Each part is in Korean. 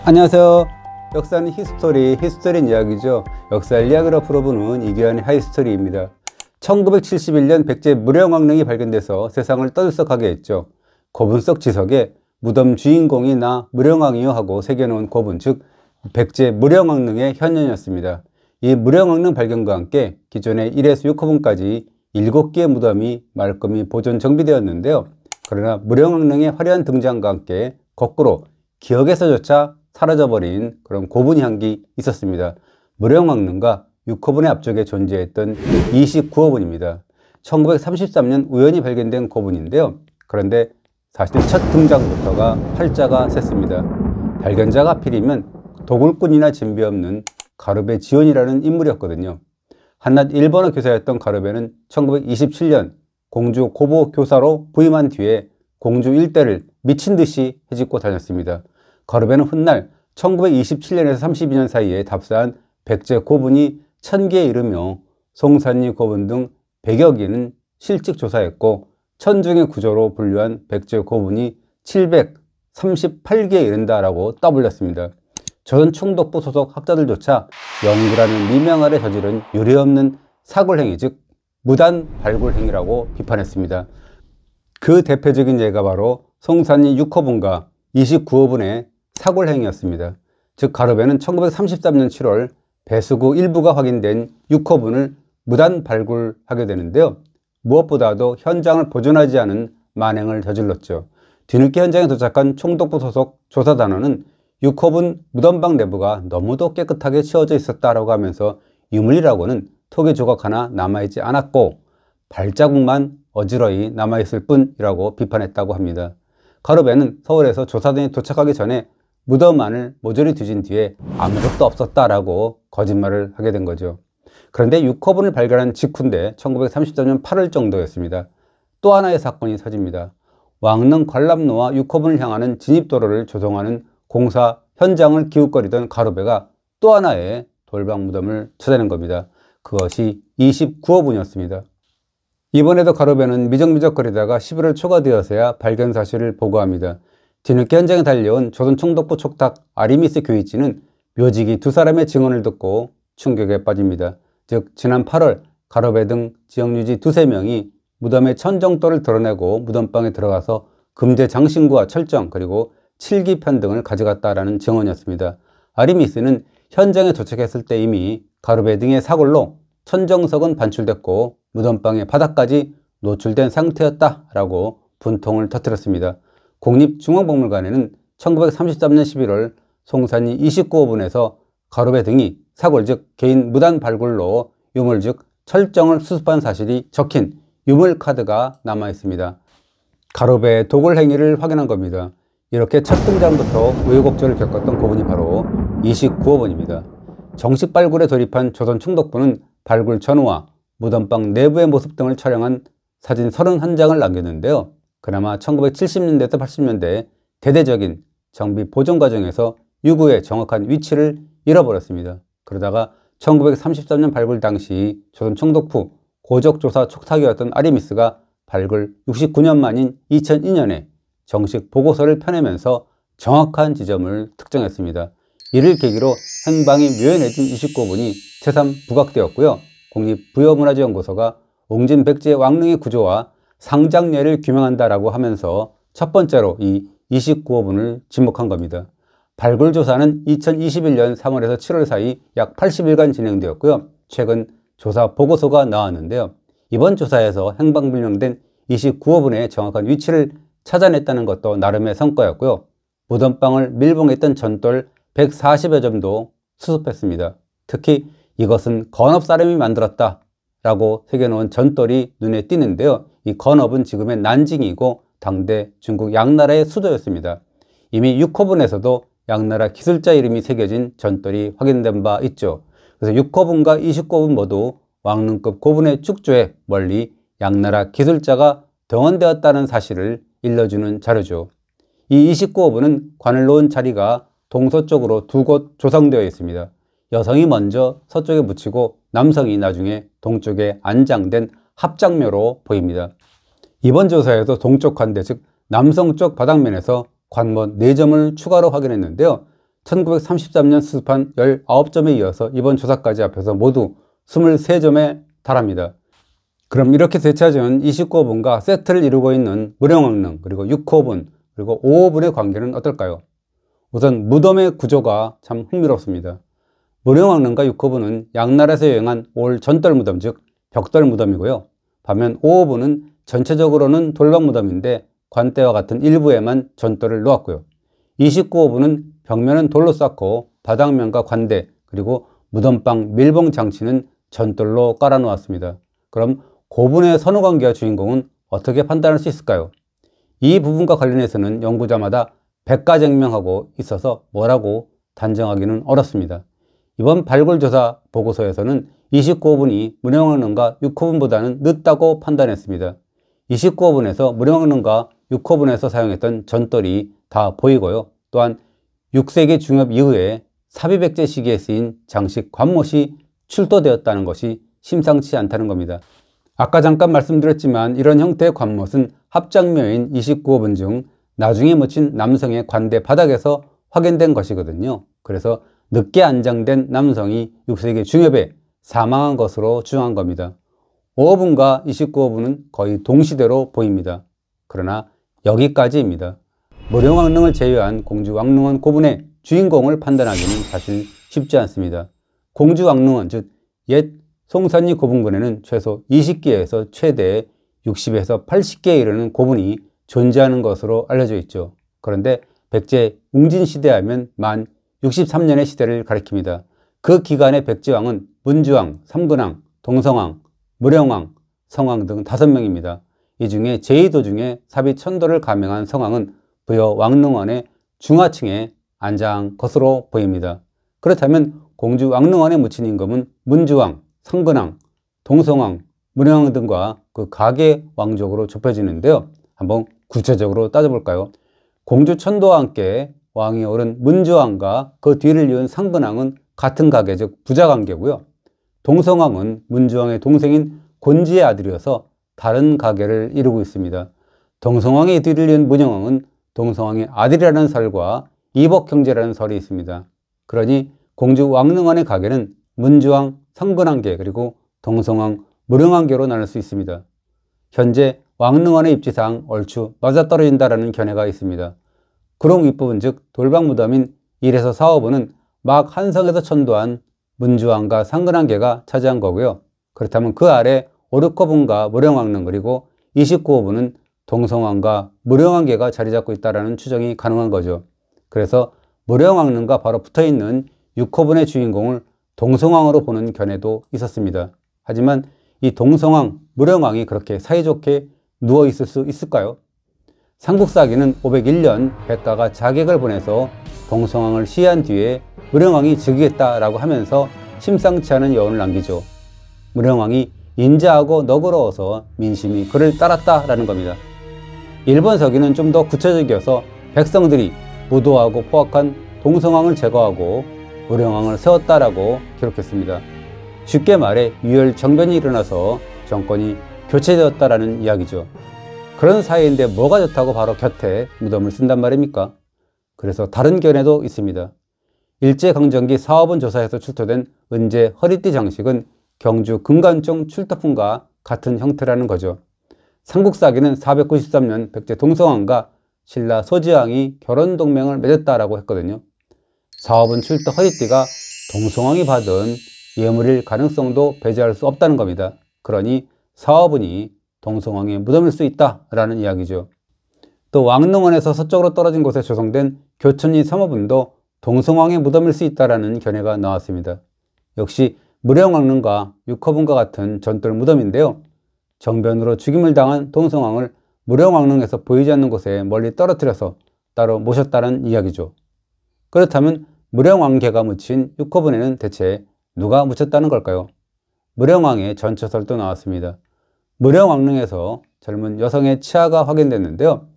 안녕하세요. 역사는 히스토리는 이야기죠. 역사를 이야기로 풀어보는 이규환의 하이스토리입니다. 1971년 백제 무령왕릉이 발견돼서 세상을 떠들썩하게 했죠. 고분 속 지석에 무덤 주인공이 나 무령왕이요 하고 새겨놓은 고분, 즉 백제 무령왕릉의 현년이었습니다. 이 무령왕릉 발견과 함께 기존의 1에서 6호분까지 7개의 무덤이 말끔히 보존 정비되었는데요. 그러나 무령왕릉의 화려한 등장과 함께 거꾸로 기억에서조차 사라져버린 그런 고분의 향기 있었습니다. 무령왕릉과 6호분의 앞쪽에 존재했던 29호분입니다. 1933년 우연히 발견된 고분인데요. 그런데 사실 첫 등장부터가 팔자가 셌습니다. 발견자가 하필이면 도굴꾼이나 진비 없는 가르베 지온이라는 인물이었거든요. 한낱 일본어 교사였던 가르베는 1927년 공주 고보 교사로 부임한 뒤에 공주 일대를 미친 듯이 헤집고 다녔습니다. 가르베는 훗날 1927년에서 32년 사이에 답사한 백제 고분이 1000개에 이르며 송산리 고분 등 100여 개는 실직 조사했고 천중의 구조로 분류한 백제 고분이 738개에 이른다라고 떠벌렸습니다. 조선 총독부 소속 학자들조차 영구라는 미명 아래 저지른 유례없는 사골행위, 즉 무단 발굴행위라고 비판했습니다. 그 대표적인 예가 바로 송산리 6호분과 29호분의 사골행위였습니다. 즉 가르베는 1933년 7월 배수구 일부가 확인된 6호분을 무단 발굴하게 되는데요. 무엇보다도 현장을 보존하지 않은 만행을 저질렀죠. 뒤늦게 현장에 도착한 총독부 소속 조사단원은 6호분 무덤방 내부가 너무도 깨끗하게 치워져 있었다라고 하면서 유물이라고는 토기 조각 하나 남아있지 않았고 발자국만 어지러이 남아있을 뿐이라고 비판했다고 합니다. 가르베는 서울에서 조사단이 도착하기 전에 무덤 안을 모조리 뒤진 뒤에 아무것도 없었다라고 거짓말을 하게 된 거죠. 그런데 6호분을 발견한 직후인데 1933년 8월 정도였습니다. 또 하나의 사건이 터집니다. 왕릉 관람로와 6호분을 향하는 진입도로를 조성하는 공사 현장을 기웃거리던 가르베가 또 하나의 돌방 무덤을 찾아낸 겁니다. 그것이 29호분이었습니다. 이번에도 가르베는 미적미적거리다가 11월 초가 되어서야 발견 사실을 보고합니다. 뒤늦게 현장에 달려온 조선 총독부 촉탁 아리미스 교이치는 묘직이 두 사람의 증언을 듣고 충격에 빠집니다. 즉 지난 8월 가르베 등 지역유지 두세 명이 무덤의 천정도를 드러내고 무덤방에 들어가서 금제 장신구와 철정 그리고 칠기편 등을 가져갔다라는 증언이었습니다. 아리미스는 현장에 도착했을 때 이미 가르베 등의 사골로 천정석은 반출됐고 무덤방의 바닥까지 노출된 상태였다라고 분통을 터뜨렸습니다. 국립중앙박물관에는 1933년 11월 송산리 29호분에서 가르베 등이 사골 즉 개인 무단 발굴로 유물 즉 철정을 수습한 사실이 적힌 유물 카드가 남아 있습니다. 가르베의 도굴 행위를 확인한 겁니다. 이렇게 첫 등장부터 우여곡절을 겪었던 고분이 바로 29호분입니다. 정식 발굴에 돌입한 조선 총독부는 발굴 전후와 무덤방 내부의 모습 등을 촬영한 사진 31장을 남겼는데요. 그나마 1970년대에서 80년대 대대적인 정비 보존 과정에서 유구의 정확한 위치를 잃어버렸습니다. 그러다가 1933년 발굴 당시 조선 총독부 고적조사 촉탁이었던 아리미스가 발굴 69년 만인 2002년에 정식 보고서를 펴내면서 정확한 지점을 특정했습니다. 이를 계기로 행방이 묘연해진 29호분이 새삼 부각되었고요. 국립부여문화재연구소가 옹진 백제 왕릉의 구조와 상장례를 규명한다라고 하면서 첫 번째로 이 29호분을 지목한 겁니다. 발굴 조사는 2021년 3월에서 7월 사이 약 80일간 진행되었고요. 최근 조사 보고서가 나왔는데요. 이번 조사에서 행방불명된 29호분의 정확한 위치를 찾아냈다는 것도 나름의 성과였고요. 무덤방을 밀봉했던 전돌 140여 점도 수습했습니다. 특히 이것은 건업 사람이 만들었다 라고 새겨놓은 전돌이 눈에 띄는데요. 이 건업은 지금의 난징이고 당대 중국 양나라의 수도였습니다. 이미 6호분에서도 양나라 기술자 이름이 새겨진 전돌이 확인된 바 있죠. 그래서 6호분과 29호분 모두 왕릉급 고분의 축조에 멀리 양나라 기술자가 동원되었다는 사실을 일러주는 자료죠. 이 29호분은 관을 놓은 자리가 동서쪽으로 두 곳 조성되어 있습니다. 여성이 먼저 서쪽에 묻히고 남성이 나중에 동쪽에 안장된 합장묘로 보입니다. 이번 조사에서 동쪽 관대 즉 남성 쪽 바닥면에서 관문 4점을 추가로 확인했는데요. 1933년 수습한 19점에 이어서 이번 조사까지 합해서 모두 23점에 달합니다. 그럼 이렇게 되찾은 29호분과 세트를 이루고 있는 무령왕릉, 그리고 6호분, 그리고 5호분의 관계는 어떨까요? 우선 무덤의 구조가 참 흥미롭습니다. 무령왕릉과 6호분은 양날에서 여행한 올 전떨무덤, 즉 벽돌무덤이고요. 반면 5호분은 전체적으로는 돌방무덤인데 관대와 같은 일부에만 전돌을 놓았고요. 29호분은 벽면은 돌로 쌓고 바닥면과 관대, 그리고 무덤방 밀봉 장치는 전돌로 깔아 놓았습니다. 그럼 고분의 선후관계와 주인공은 어떻게 판단할 수 있을까요? 이 부분과 관련해서는 연구자마다 백가쟁명하고 있어서 뭐라고 단정하기는 어렵습니다. 이번 발굴조사 보고서에서는 29호분이 무령왕릉과 6호분보다는 늦다고 판단했습니다. 29호분에서 무령왕릉과 6호분에서 사용했던 전돌이 다 보이고요. 또한 6세기 중엽 이후에 사비백제 시기에 쓰인 장식 관못이 출토되었다는 것이 심상치 않다는 겁니다. 아까 잠깐 말씀드렸지만 이런 형태의 관못은 합장묘인 29호분 중 나중에 묻힌 남성의 관대 바닥에서 확인된 것이거든요. 그래서 늦게 안장된 남성이 6세기 중엽에 사망한 것으로 추정한 겁니다. 5호분과 29호분은 거의 동시대로 보입니다. 그러나 여기까지입니다. 무령왕릉을 제외한 공주왕릉원 고분의 주인공을 판단하기는 사실 쉽지 않습니다. 공주왕릉원, 즉 옛 송선리 고분군에는 최소 20개에서 최대 60에서 80개에 이르는 고분이 존재하는 것으로 알려져 있죠. 그런데 백제 웅진시대 하면 만 63년의 시대를 가리킵니다. 그 기간의 백제왕은 문주왕, 삼근왕, 동성왕, 무령왕, 성왕 등 5명입니다. 이 중에 제2도중에 사비천도를 감행한 성왕은 부여 왕릉원의 중하층에 안장한 것으로 보입니다. 그렇다면 공주 왕릉원에 묻힌 임금은 문주왕, 상근왕, 동성왕, 무령왕 등과 그 가계 왕족으로 좁혀지는데요. 한번 구체적으로 따져볼까요? 공주 천도와 함께 왕이 오른 문주왕과 그 뒤를 이은 상근왕은 같은 가계, 즉 부자관계고요. 동성왕은 문주왕의 동생인 곤지의 아들이어서 다른 가계를 이루고 있습니다. 동성왕의 뒤를 이은 문영왕은 동성왕의 아들이라는 설과 이복형제라는 설이 있습니다. 그러니 공주 왕릉원의 가계는 문주왕, 상근왕계, 그리고 동성왕, 무령왕계로 나눌 수 있습니다. 현재 왕릉원의 입지상 얼추 맞아떨어진다는 견해가 있습니다. 구롱 윗부분, 즉 돌방무덤인 1에서 4호분은 막 한성에서 천도한 문주왕과 상근왕계가 차지한 거고요. 그렇다면 그 아래 5, 6호분과 무령왕릉, 그리고 29호분은 동성왕과 무령왕계가 자리 잡고 있다는 추정이 가능한 거죠. 그래서 무령왕릉과 바로 붙어있는 6호분의 주인공을 동성왕으로 보는 견해도 있었습니다. 하지만 이 동성왕, 무령왕이 그렇게 사이좋게 누워있을 수 있을까요? 삼국사기는 501년 백가가 자객을 보내서 동성왕을 시해한 뒤에 무령왕이 즉위했다라고 하면서 심상치 않은 여운을 남기죠. 무령왕이 인자하고 너그러워서 민심이 그를 따랐다라는 겁니다. 일본 서기는 좀 더 구체적이어서 백성들이 무도하고 포악한 동성왕을 제거하고 무령왕을 세웠다라고 기록했습니다. 쉽게 말해 유혈정변이 일어나서 정권이 교체되었다라는 이야기죠. 그런 사이인데 뭐가 좋다고 바로 곁에 무덤을 쓴단 말입니까? 그래서 다른 견해도 있습니다. 일제강점기 사업원 조사에서 출토된 은제 허리띠 장식은 경주 금관총 출토품과 같은 형태라는 거죠. 삼국사기는 493년 백제 동성왕과 신라 소지왕이 결혼동맹을 맺었다라고 했거든요. 사업은 출토 허리띠가 동성왕이 받은 예물일 가능성도 배제할 수 없다는 겁니다. 그러니 사업은이 동성왕의 무덤일 수 있다라는 이야기죠. 또 왕릉원에서 서쪽으로 떨어진 곳에 조성된 교천리 3호분도 동성왕의 무덤일 수 있다라는 견해가 나왔습니다. 역시 무령왕릉과 6호분과 같은 전돌 무덤인데요. 정변으로 죽임을 당한 동성왕을 무령왕릉에서 보이지 않는 곳에 멀리 떨어뜨려서 따로 모셨다는 이야기죠. 그렇다면 무령왕계가 묻힌 6호분에는 대체 누가 묻혔다는 걸까요? 무령왕의 전처설도 나왔습니다. 무령왕릉에서 젊은 여성의 치아가 확인됐는데요.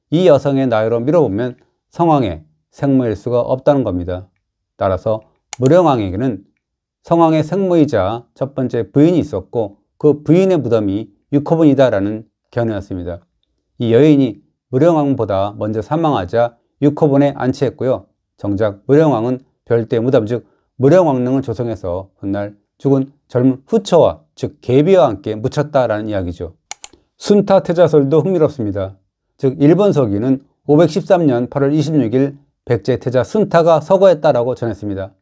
이 여성의 나이로 미뤄보면 성왕의 생모일 수가 없다는 겁니다. 따라서 무령왕에게는 성왕의 생모이자 첫 번째 부인이 있었고 그 부인의 무덤이 6호분이다라는 견해였습니다. 이 여인이 무령왕보다 먼저 사망하자 6호분에 안치했고요. 정작 무령왕은 별대 무덤 즉 무령왕릉을 조성해서 훗날 죽은 젊은 후처와 즉 계비와 함께 묻혔다라는 이야기죠. 순타태자설도 흥미롭습니다. 즉 일본 서기는 513년 8월 26일 백제 태자 순타가 서거했다라고 전했습니다.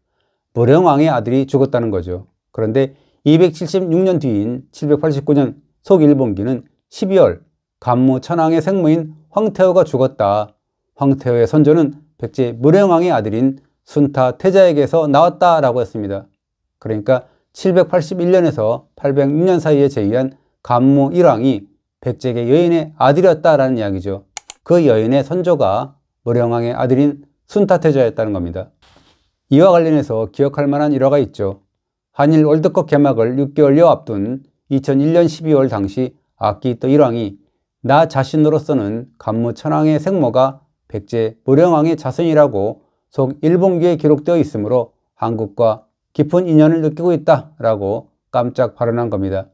무령왕의 아들이 죽었다는 거죠. 그런데 276년 뒤인 789년 속일본기는 12월 간무 천황의 생모인 황태후가 죽었다. 황태후의 선조는 백제 무령왕의 아들인 순타 태자에게서 나왔다라고 했습니다. 그러니까 781년에서 806년 사이에 제위한 간무 1왕이 백제계 여인의 아들이었다라는 이야기죠. 그 여인의 선조가 무령왕의 아들인 순타 태자였다는 겁니다. 이와 관련해서 기억할 만한 일화가 있죠. 한일 월드컵 개막을 6개월여 앞둔 2001년 12월 당시 아키히토 1왕이 나 자신으로서는 간무 천황의 생모가 백제 무령왕의 자손이라고 속 일본기에 기록되어 있으므로 한국과 깊은 인연을 느끼고 있다라고 깜짝 발언한 겁니다.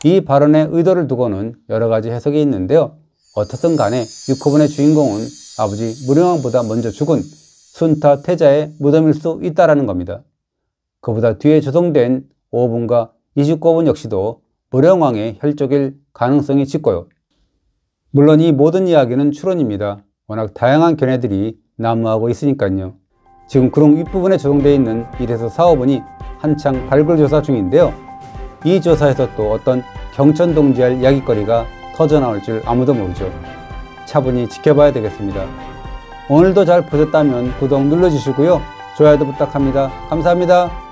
이 발언의 의도를 두고는 여러 가지 해석이 있는데요. 어떻든 간에 6호분의 주인공은 아버지 무령왕보다 먼저 죽은 순타 태자의 무덤일 수 있다라는 겁니다. 그보다 뒤에 조성된 5호분과 29호분 역시도 무령왕의 혈족일 가능성이 짙고요. 물론 이 모든 이야기는 추론입니다. 워낙 다양한 견해들이 난무하고 있으니까요. 지금 그룹 윗부분에 조성되어 있는 1에서 4호분이 한창 발굴 조사 중인데요. 이 조사에서 또 어떤 경천동지할 이야기거리가 터져나올 줄 아무도 모르죠. 차분히 지켜봐야 되겠습니다. 오늘도 잘 보셨다면 구독 눌러주시고요. 좋아요도 부탁합니다. 감사합니다.